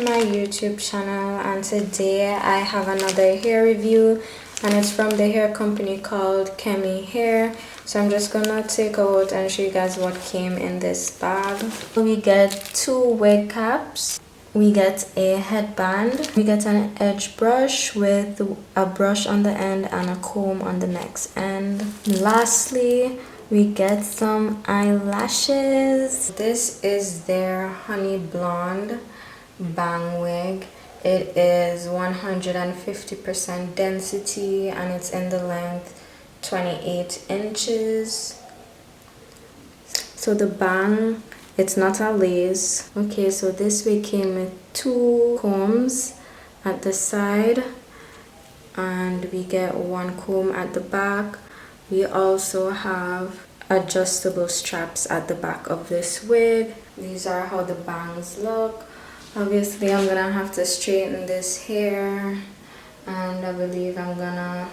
to my YouTube channel, and today I have another hair review, and it's from the hair company called Kemy Hair. So I'm just gonna take out and show you guys what came in this bag. We get 2 wig caps, we get a headband, we get an edge brush with a brush on the end and a comb on the next end. Lastly, we get some eyelashes. This is their honey blonde bang wig. It is 150% density and it's in the length 28 inches. So the bang, it's not a lace. Okay, so this wig came with 2 combs at the side and we get 1 comb at the back. We also have adjustable straps at the back of this wig. These are how the bangs look. Obviously I'm gonna have to straighten this hair, and I believe I'm gonna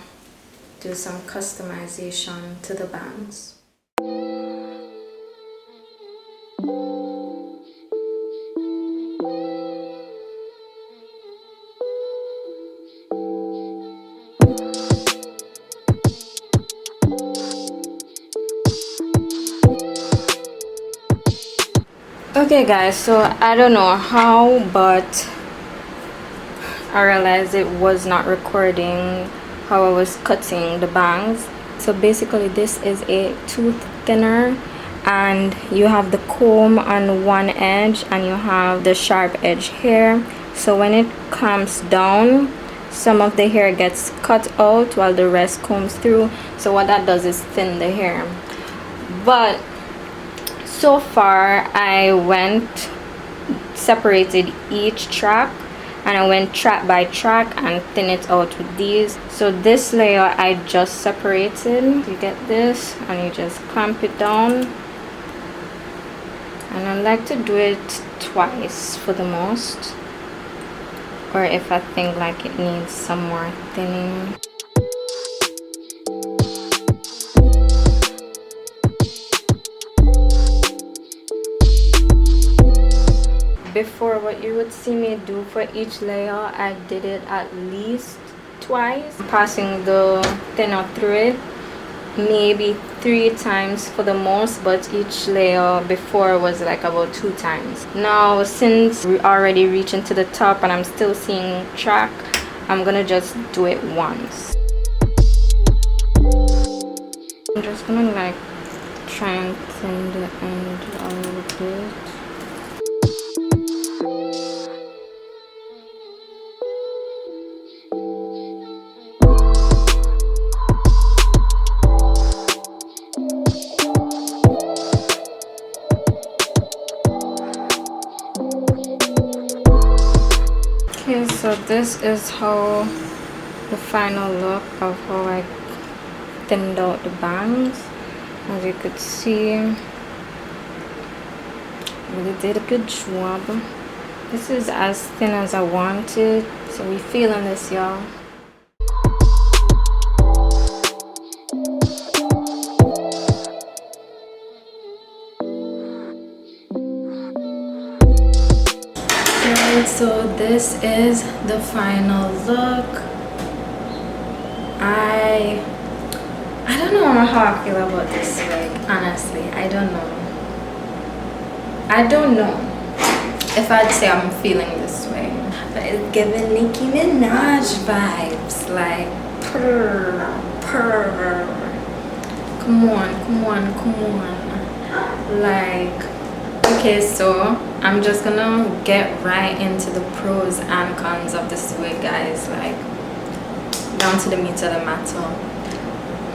do some customization to the bangs. Okay guys, so I don't know how, but I realized it was not recording how I was cutting the bangs. So basically this is a tooth thinner, and you have the comb on one edge and you have the sharp edge hair. So when it comes down, some of the hair gets cut out while the rest comes through. So what that does is thin the hair. But so far I separated each track, and I went track by track and thin it out with these. So this layer I just separated. You get this and you just clamp it down, and I like to do it twice for the most, or if I think like it needs some more thinning. Before, what you would see me do for each layer, I did it at least twice, passing the thinner through it, maybe 3 times for the most, but each layer before was like about 2 times. Now since we're already reaching to the top and I'm still seeing track, I'm gonna just do it once. I'm just gonna like try and thin the end a little bit. Okay, so this is how the final look of how I thinned out the bangs. As you could see, really did a good job. This is as thin as I wanted, so we feeling this, y'all. So this is the final look. I don't know how I feel about this wig, honestly. I don't know if I'd say I'm feeling this way, but it's giving Nicki Minaj vibes, like purr. Come on, like. Okay, so I'm just gonna get right into the pros and cons of this wig, guys, like down to the meat of the matter.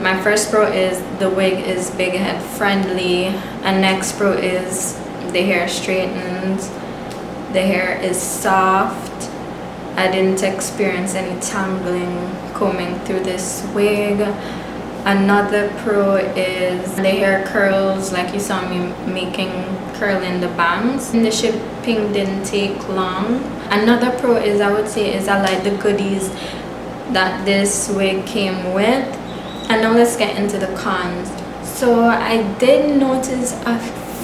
My first pro is the wig is big head friendly, and next pro is the hair straightens, the hair is soft. I didn't experience any tangling combing through this wig. Another pro is the hair curls, like you saw me making curling the bangs. The shipping didn't take long. Another pro is, I would say, is I like the goodies that this wig came with. And now let's get into the cons. So I did notice a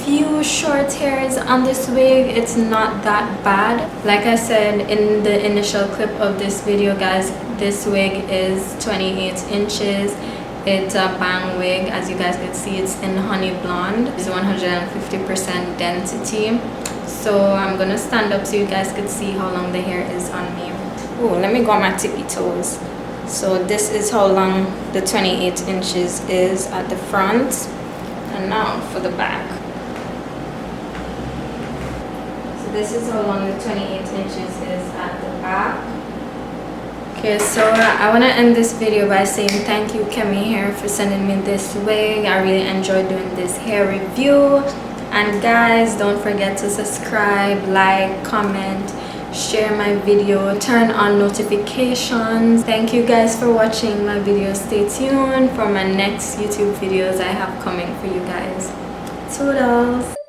few short hairs on this wig. It's not that bad. Like I said in the initial clip of this video, guys, this wig is 28 inches. It's a bang wig. As you guys can see, it's in honey blonde. It's 150% density. So I'm gonna stand up so you guys could see how long the hair is on me. Oh, let me go on my tippy toes. So this is how long the 28 inches is at the front. And now for the back. So this is how long the 28 inches is at the back. Okay, so I want to end this video by saying thank you, Kemy Hair, for sending me this wig. I really enjoyed doing this hair review. And guys, don't forget to subscribe, like, comment, share my video, turn on notifications. Thank you guys for watching my video. Stay tuned for my next YouTube videos I have coming for you guys. Toodles!